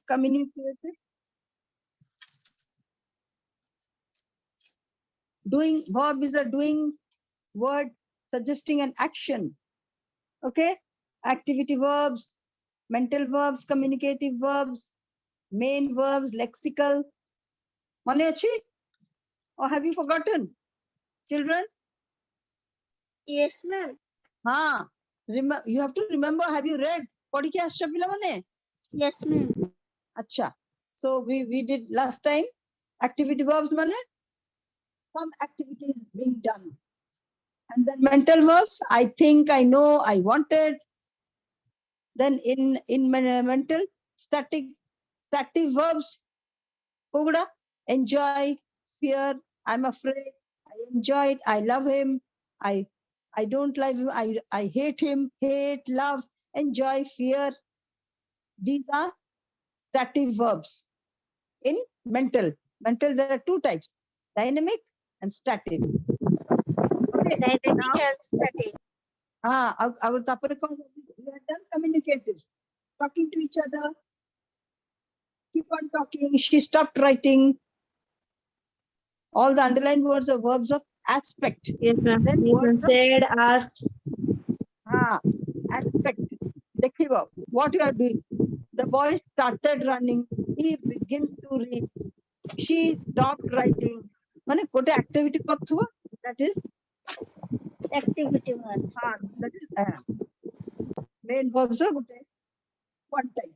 communicative. Doing, verb is a doing word suggesting an action. Okay, activity verbs, mental verbs, communicative verbs, main verbs, lexical. Mane achi? Or have you forgotten? Children? Yes, ma'am. You have to remember, have you read? Padi ke ascha pila mane? Yes, ma'am. Acha. So we did last time activity verbs mane? Some activities being done. And then mental verbs, I think, I know, I wanted. Then in mental, static verbs, Koguda, enjoy, fear, I'm afraid, I enjoyed, I love him, I don't like him, I hate him, hate, love, enjoy, fear. These are static verbs. In mental, there are two types, dynamic and static. Okay. Dynamic and static. Our Kaparikon, we have done communicative, talking to each other, keep on talking, she stopped writing. All the underlined words are verbs of aspect. Yes, ma'am. Then Yes, ma'am. words of Said, asked. aspect. Dekhiva, what you are doing. The boy started running. He begins to read. She stopped writing. Mane kote activity korthuva. That is Activity verbs. that is main verbs are kote one time.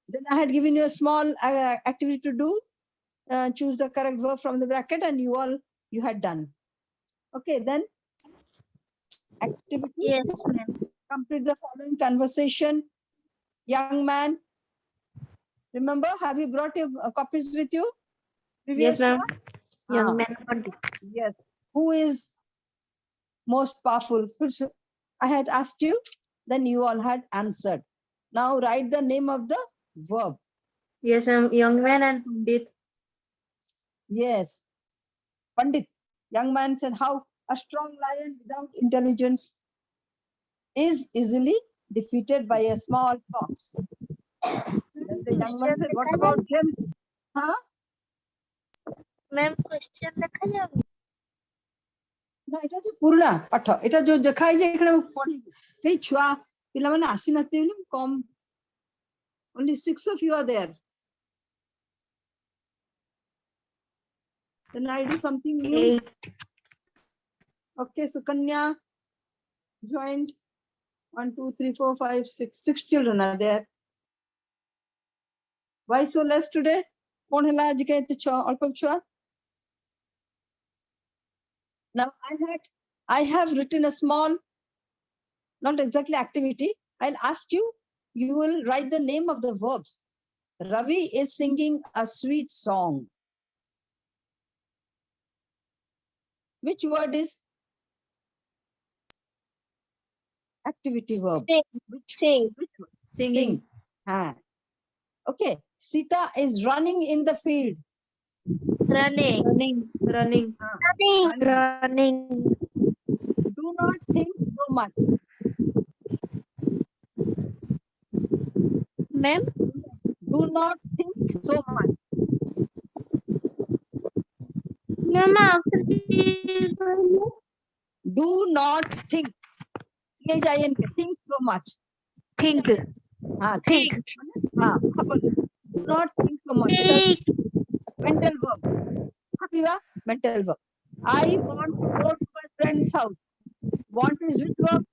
Then I had given you a small activity to do. Choose the correct verb from the bracket, and you had done. Okay, then activity. Yes, ma'am. Complete the following conversation. Young man, remember, have you brought your copies with you? Yes, ma'am. Young man. Yes. Who is most powerful? I had asked you, then you all had answered. Now write the name of the verb. Yes, ma'am. Young man and Pandit. Yes. Pandit. Young man said, how a strong lion without intelligence is easily defeated by a small fox. Then the young man said, what about James? Huh? Ma'am, question লেখা যাবে? না এটা যে পুরোটা পাঠ এটা যে দেখাই যে এখানে পড়ি এই ছুয়া ପିଲାମାନେ ଆସିନଥିବେ କମ only 6 of you are there. Then I do something new. Okay, Sukanya joined. 1 2 3 4 5 6 children are there. Why so less today? कौन ହେଲା ଆଜି କାଇଁ ଏତେ ଅଳ୍ପ ଛୁଆ? Now I have written a small, not exactly activity. I'll ask you, you will write the name of the verbs. Ravi is singing a sweet song. Which word is activity verb? Sing. Singing. Okay. Sita is running in the field. Running. Running. Do not think so much. Ma'am? Do not think so much. Ma'am, Do not think. Think so much. think. Think. Do not think so much. Think. Mental verb. Mental verb. I want to go to my friend's house. Want is which verb?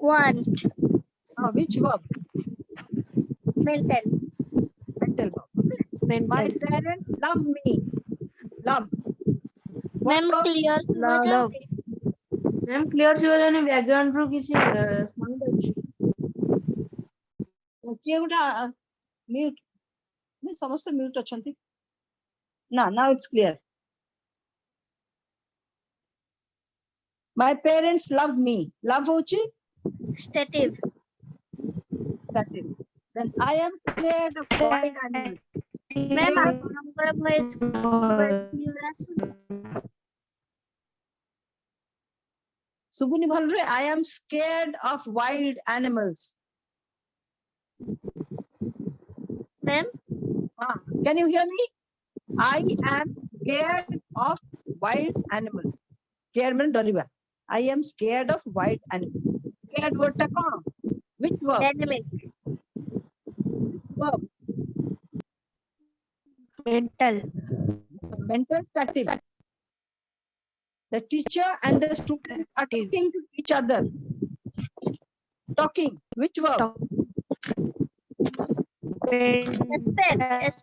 Want. Which verb? Mental. Mental verb. Okay. My parents love me. Love. Ma'am, clear. Love. Ma'am, clear ଶିବଯାନି background ରୁ କିଛି sound ଅଛି? କିଏ ଗୋଟେ mute. ସମସ୍ତେ mute ଅଛନ୍ତି. Now it's clear. My parents love me. Love hochi? Stative. Stative. Then I am scared of wild animals. Ma'am, ଆପଣଙ୍କର voice clear ଆସୁନି? Subuni bhalre, I am scared of wild animals. Ma'am, Can you hear me? I am scared of wild animal. Scared means डरिबा. I am scared of wild animal. Scared word टा कौन? Which verb? dynamic. Verb. Mental. Mental stative. The teacher and the student are Stative. talking to each other. Talking. Which verb? Talk. Expect.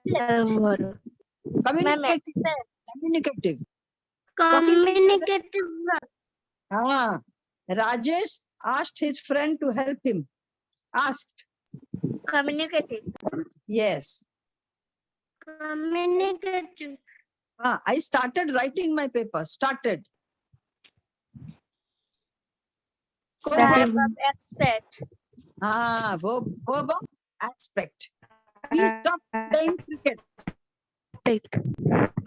Mental verb. Ma'am, Communicative. expect. Communicative. Talking to each other. Communicative verb. Ah, Rajesh asked his friend to help him. Asked. Communicative. Yes. Communicative. I started writing my paper. Started. Stative. Verb of expect. Verb of aspect. He stopped playing cricket.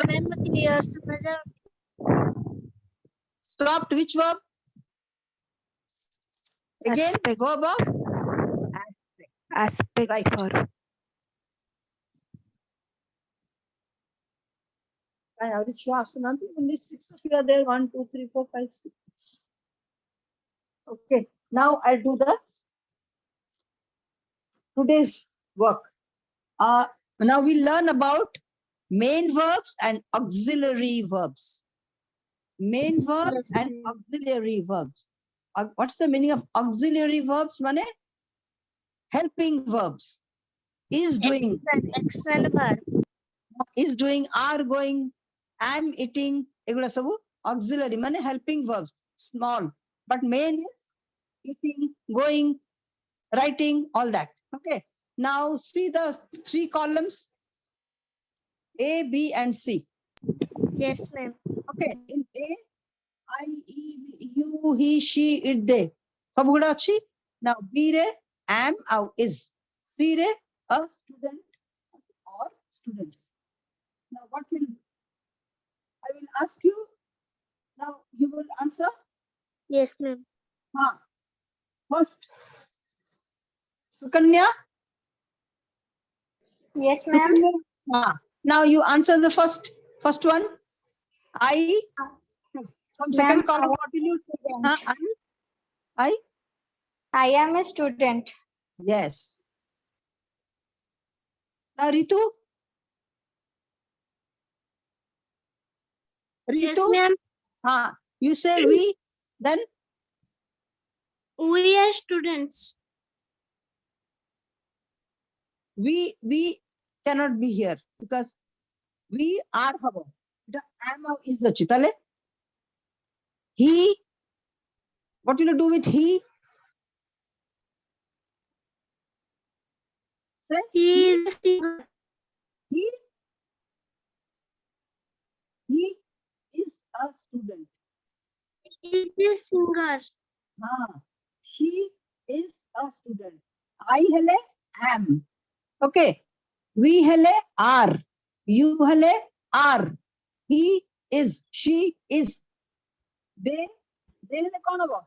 Ma'am, clear supervisor. Stopped which verb? Again, Aspect. verb of Aspect Right. verb. I already asked nothing. Only 6 of you are there. 1, 2, 3, 4, 5, 6. Okay. Now I'll do the today's work. Now we learn about main verbs and auxiliary verbs. Main verb Yes, and ma'am. auxiliary verbs. What's the meaning of auxiliary verbs? Mane? Helping verbs. Is doing, Excellent verb. is doing, are going, am eating. Egula sabu auxiliary mane helping verbs. Small. But main is eating, going, writing, all that. Okay. Now see the 3 columns A, B, and C. Yes, ma'am. Okay. In A, I, you, he, she, it, they. Sabuguda achi. Now B re am, au, is. C re a student or students. Now what will I will ask you? Now you will answer. Yes, ma'am. First, Sukanya. Yes, Sukanya. Now you answer the first one. I. From second column, what will you say? I am a student. Yes. Now Ritu. Yes, Ritu. ma'am. You say we. Then We are students. we cannot be here because we are habo. The am is the chitale. He. What will you do with he? Say He is a singer. he. He is a student. He is a singer. She is a student. I hele am. Okay. We hele are. You hele are. He is. She is. They hele kaun habo?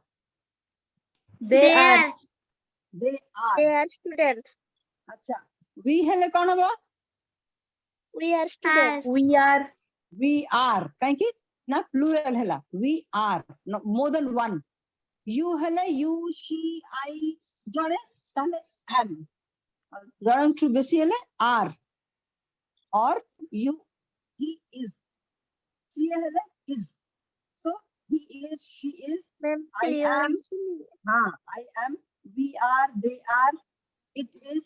They are. They are. They are students. Acha. We hele kaun habo? We are students. We are. We are. Kahin ki? Na plural hela. We are. No, more than one. You hele you, she, I. Jane tale am. Jane to besi hele are. Or you, he is. She is. So he is, she is, Ma'am, I clear am. answer. I am, we are, they are, it is.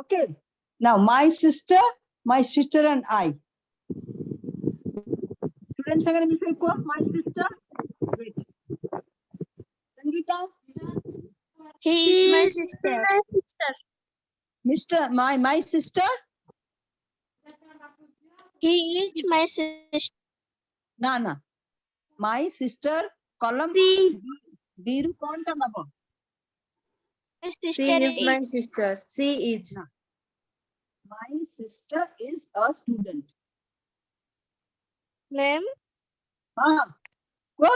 Okay. Now my sister and I. Students are going to my sister. Wait. Sangeeta, He is my sister. Mr. My sister. He is my sister. Na. My sister column She, Biru kaun ta nabo? my She sister is my sister. She is. My sister is a student. Ma'am, Go.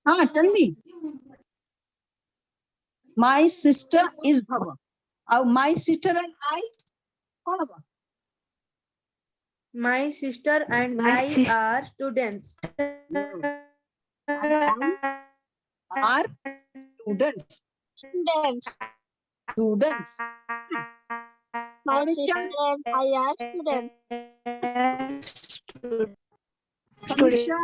Tell me. My sister is haba. My sister and I कौन हबा? My sister and My I sister. are students. Yes. And I are students. Students. Students. My Samiksha, sister and I are students. Samiksha,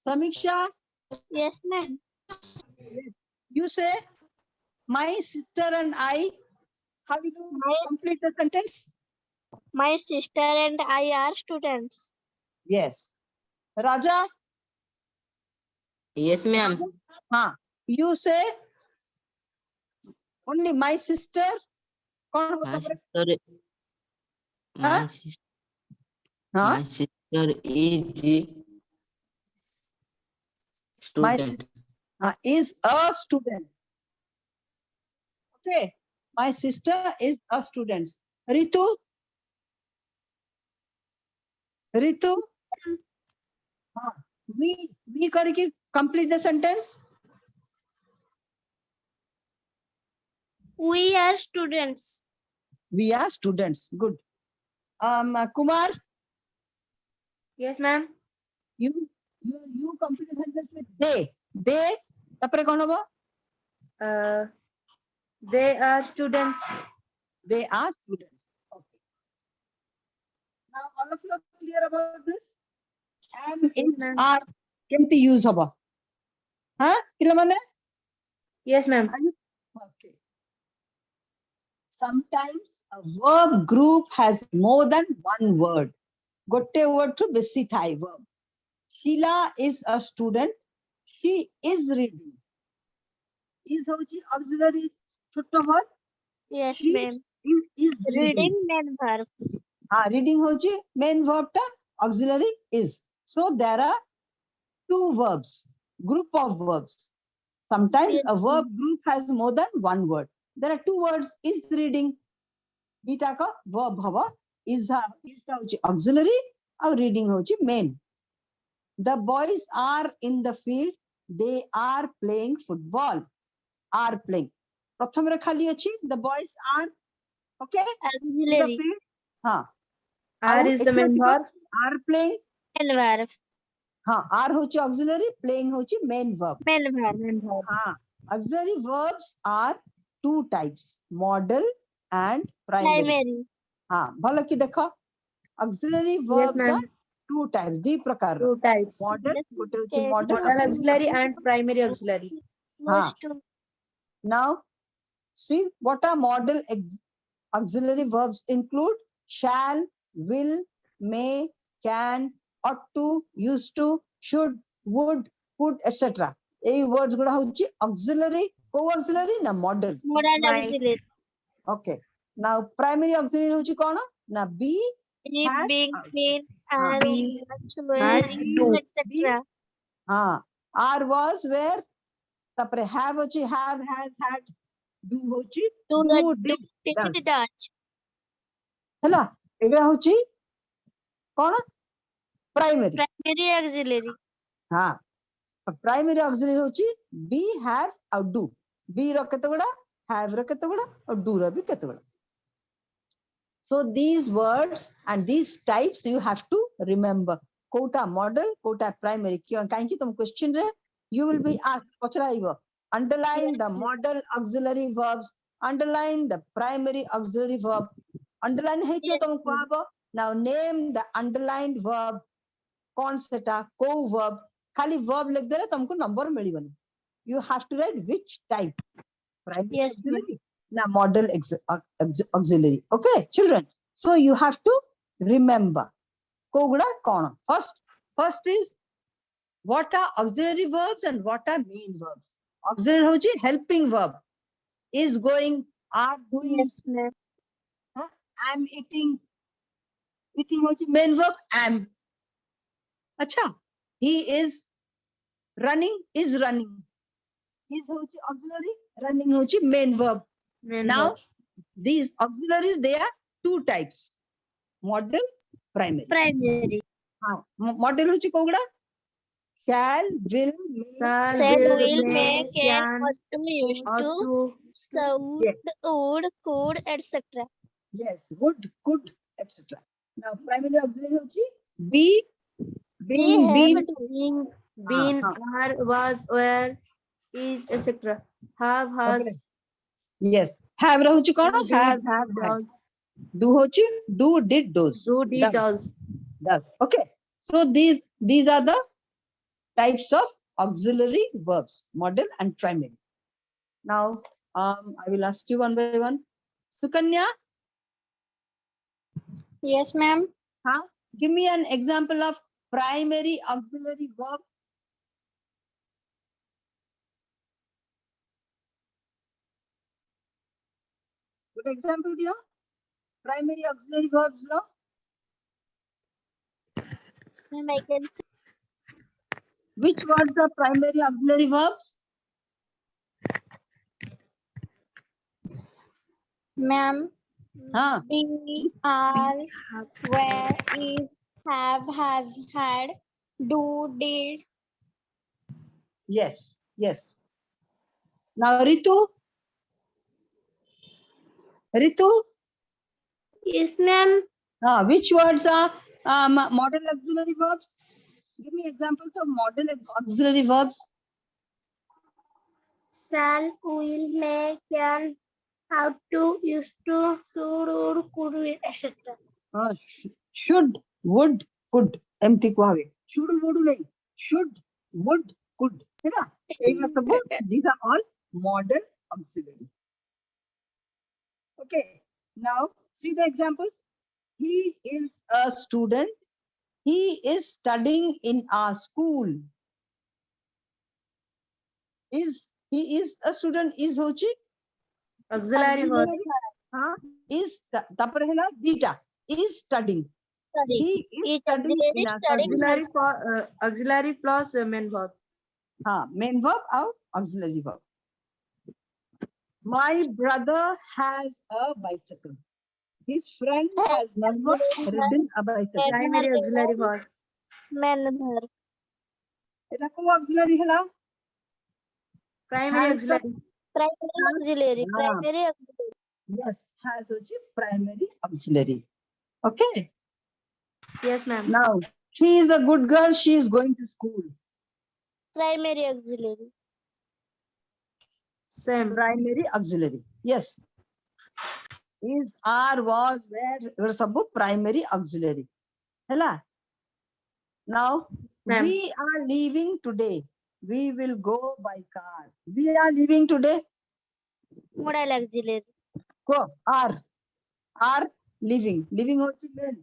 Samiksha, Yes, ma'am. you say my sister and I. How you do My, complete the sentence? my sister and I are students. Yes. Raja, Yes, ma'am. हाँ. You say only my sister. कौन होता My है? sister. हाँ? My sister. हाँ? My sister is My student. is a student. Okay. My sister is a student. Ritu. Ritu. हाँ. We करके complete the sentence. We are students. We are students. Good. Kumar, Yes, ma'am. you complete the sentence with they. They. तापरे कौन होगा? They are students. They are students. Okay. Now all of you are clear about this? Am is ma'am. are केमती use होगा? हाँ? पिलामाने? Yes, ma'am. Okay. Sometimes a verb group has more than one word. Gotte word to besi thai verb. Sheila is a student. She is reading. Is hoji auxiliary chotto word. Yes, She ma'am. is reading. Reading main verb. Reading hoji main verb ta auxiliary is. So there are two verbs, group of verbs. Sometimes Yes, a verb group has more than one word. There are two words, is reading. Dita ka verb hava is auxiliary or reading hoji main. The boys are in the field. They are playing football. Are playing. प्रथम रे खाली अछि. The boys are okay in the auxiliary field. हाँ. Are is the main verb. Are playing. main verb. हाँ. Are होची auxiliary. Playing होची main verb. Main verb. Main verb. हाँ. Auxiliary verbs are two types. Modal and primary. Primary. हाँ. भलो कि देखो. Auxiliary Yes, verbs ma'am. are two types. दी प्रकार. Two types. Modal. Yes, गोटे होची okay. modal. Modal auxiliary and primary auxiliary. Most to Now, see what are modal auxiliary verbs include? Shall, will, may, can, ought to, used to, should, would, could, etc. এই words গুলা হচ্ছে auxiliary, co-auxiliary না model. modal Might. auxiliary. Okay. Now primary auxiliary হচ্ছে কোন? না be, had, Being, been, हाँ. are, Be, was, had, were, do. etc. हाँ. are, was, where, তারপরে have হচ্ছে have, has, had, do হচ্ছে Do, do, do, did, does. did, does. ହେଲା ଏଗୁলা ହଉଛି କଣ? Primary. Primary auxiliary. हाँ. Primary auxiliary होची be, have और do. be ର କେତେ ଗୁଡା, have ର କେତେ ଗୁଡା और do ର ବି କେତେ ଗୁଡା. So these words and these types you have to remember. Kota model, Kota primary. काहेकि तुम question रे you will be asked पचराइबो. Underline the model auxiliary verbs. Underline the primary auxiliary verb. Underline है तो Yes, तुम कहबो. Now name the underlined verb. कौन सेटा को verb. खाली verb लिख देले तुमको number मिलिबनी. You have to write which type. Primary Yes, ma'am. auxiliary na model auxiliary. Okay, children. So you have to remember. Koguda kona. First is what are auxiliary verbs and what are main verbs. Auxiliary hoji helping verb. Is going, are doing, Yes, ma'am. am eating. Eating hoji main verb am. Acha. He is running, is running. Is hoji auxiliary, running hoji main verb. Main Now verb. these auxiliaries, they are two types. Model, primary. Primary. Model hochi koguda shall, will, may, Shall, Said, will, will, may, may, can, can, ought to, used ought to, to. should, Yes. would, could, etc. Yes, would, could, etc. Now, primary auxiliary hochi be, being, Be, have, been. do. Being, हाँ, been, हाँ, are, was, were, is, etc. Have, ତାପରେ has, yes, have ରହୁଛି କ'ଣ? do, Have, did, have, had. does, Do hochi do, did, does. do, did, does. Does. Okay. So these are the types of auxiliary verbs, model and primary. Now, I will ask you one by one. Sukanya, Yes, ma'am. huh? Give me an example of primary auxiliary verb. Good example, dear. Primary auxiliary verbs, no? Ma'am, I can see. Which words are primary auxiliary verbs? Ma'am, Huh? be, are, where, is, have, has, had, do, did. Yes, yes. Now, Ritu. Ritu, Yes, ma'am. which words are model auxiliary verbs? Give me examples of model auxiliary verbs. Shall, will, may, can, how to, used to, should, would, could, will, etc. Should, would, could. एमती को आवे. Should, would नहीं. Should, would, could. है ना? एक ना सब. These are all model auxiliary. Okay. Now see the examples. He is a student. He is studying in our school. He is a student. Is hochi? Auxiliary verb. हाँ. Is तापर है ना dita. Is studying. Study. He is Is studying auxiliary in our studying. school. Auxiliary for auxiliary plus main verb. हाँ, main verb और auxiliary verb. My brother has a bicycle. His friend has never ridden a bicycle. Primary auxiliary verb. Man verb. এটা কোন auxiliary হলো? Primary Has auxiliary. Primary auxiliary. Ah. Primary auxiliary. Yes, has hochi primary auxiliary. Okay. Yes, ma'am. Now, she is a good girl. She is going to school. Primary auxiliary. Same. Primary auxiliary. Yes. Is, are, was, were सब primary auxiliary. है Now, Ma'am. we are leaving today. We will go by car. We are leaving today. Modal auxiliary. Go. Are leaving. Leaving hochi main.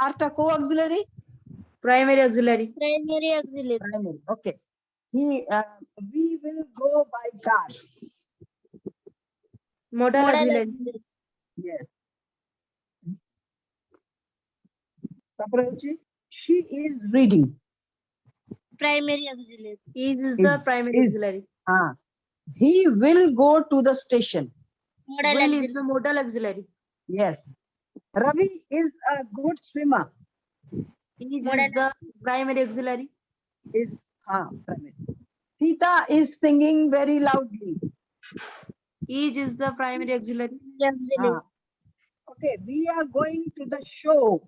Are ta co auxiliary. Primary auxiliary. Primary auxiliary. Primary. Okay. We will go by car. Modal Modal auxiliary. auxiliary. Yes. तापर होची she is reading. Primary auxiliary. Is the primary Is. auxiliary. He will go to the station. Modal Will is auxiliary. the modal auxiliary. Yes. Ravi is a good swimmer. Is Modal the primary auxiliary. Is primary. Sita is singing very loudly. Is the primary auxiliary. auxiliary. Okay, we are going to the show.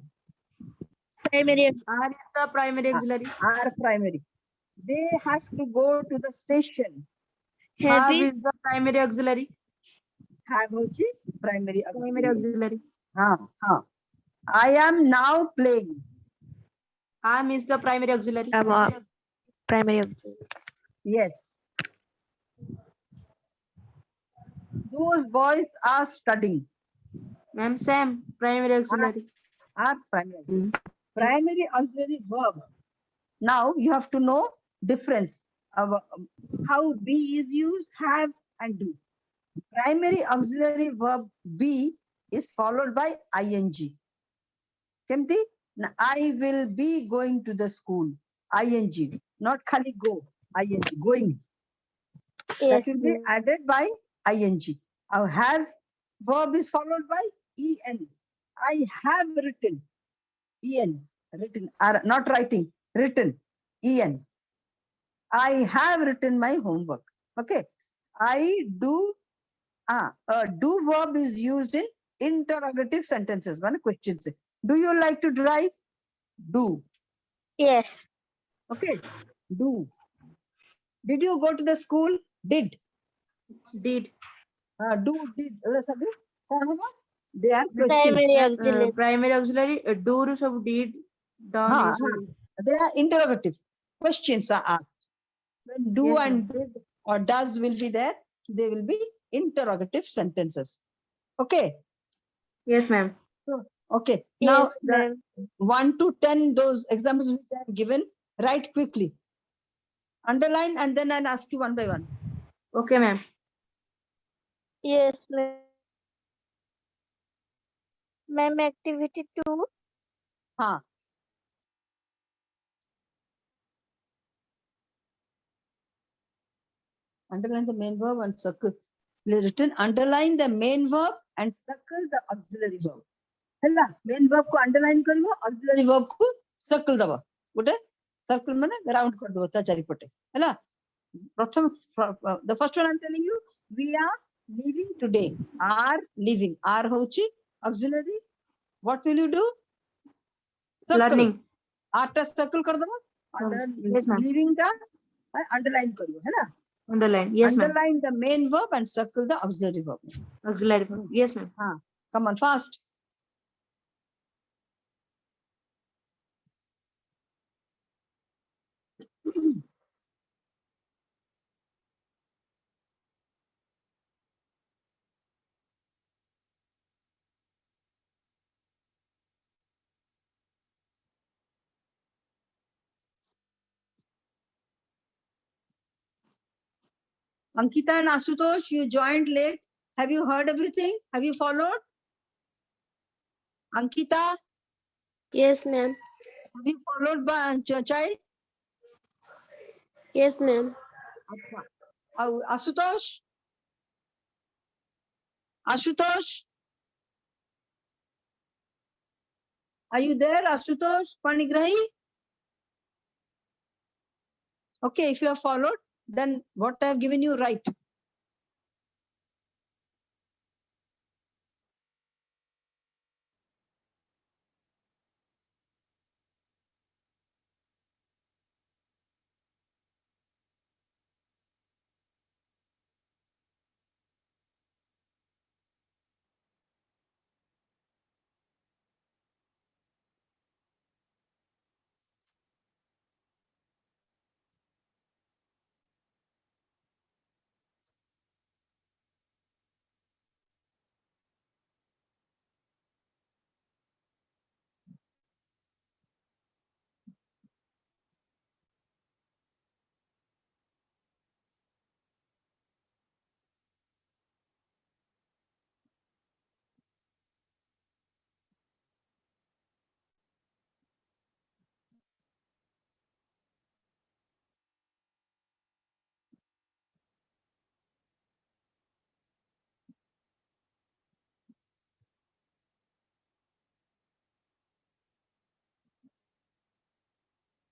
Primary Are is the primary auxiliary. Are primary. They have to go to the station. Have heavy. is the primary auxiliary. Have hochi primary Primary auxiliary. auxiliary. I am now playing. Am is the primary auxiliary. Primary auxiliary. Yes. Those boys are studying. Ma'am, same. Primary auxiliary. Are primary. Primary auxiliary verb. Now you have to know difference of how be is used, have and do. Primary auxiliary verb be is followed by ing. Kemti? I will be going to the school. ing. Not khali go. ing. Going. Yes. That will be added by ing. Our have verb is followed by en. I have written. En. Written. Not writing. Written. En. I have written my homework. Okay. I do. Do verb is used in interrogative sentences. One questions. Do you like to drive? Do. Yes. Okay. Do. Did you go to the school? Did. Did. Do. Did. सभी कौन होगा? They are questions. Primary auxiliary. Primary auxiliary do ରୁ ସବୁ did done हाँ, ये सब हाँ. They are interrogative. Questions are asked. When do Yes, and did or does will be there, they will be interrogative sentences. Okay. yes ma'am. Okay. Now Yes, ma'am. 1 to 10, those examples which I have given, write quickly. Underline and then I'll ask you one by one. Okay ma'am. Yes, ma'am. Ma'am, activity 2. Huh. Underline the main verb and circle. Written, underline the main verb and circle the auxiliary verb. ହେଲା main verb को underline करिवो, auxiliary verb को circle दबो. गोटे circle माने round कर दबो ता चारिपटे. ହେଲା प्रथम the first one I'm telling you, we are leaving today. Are leaving. Are होची auxiliary. What will you do? Circle. Learning. After circle कर दबो. Yes ma'am. Leaving का underline करिवो है ना. Underline. Yes ma'am. Underline the main verb and circle the auxiliary verb. Auxiliary verb. Yes ma'am. Come on, fast. Ankita and Asutosh, you joined late. Have you heard everything? Have you followed? Ankita, Yes, ma'am. have you followed by child? Yes, ma'am. Asutosh? Ashutosh? Are you there, Ashutosh? Panigrahi? Okay, if you have followed, then what I have given you, write.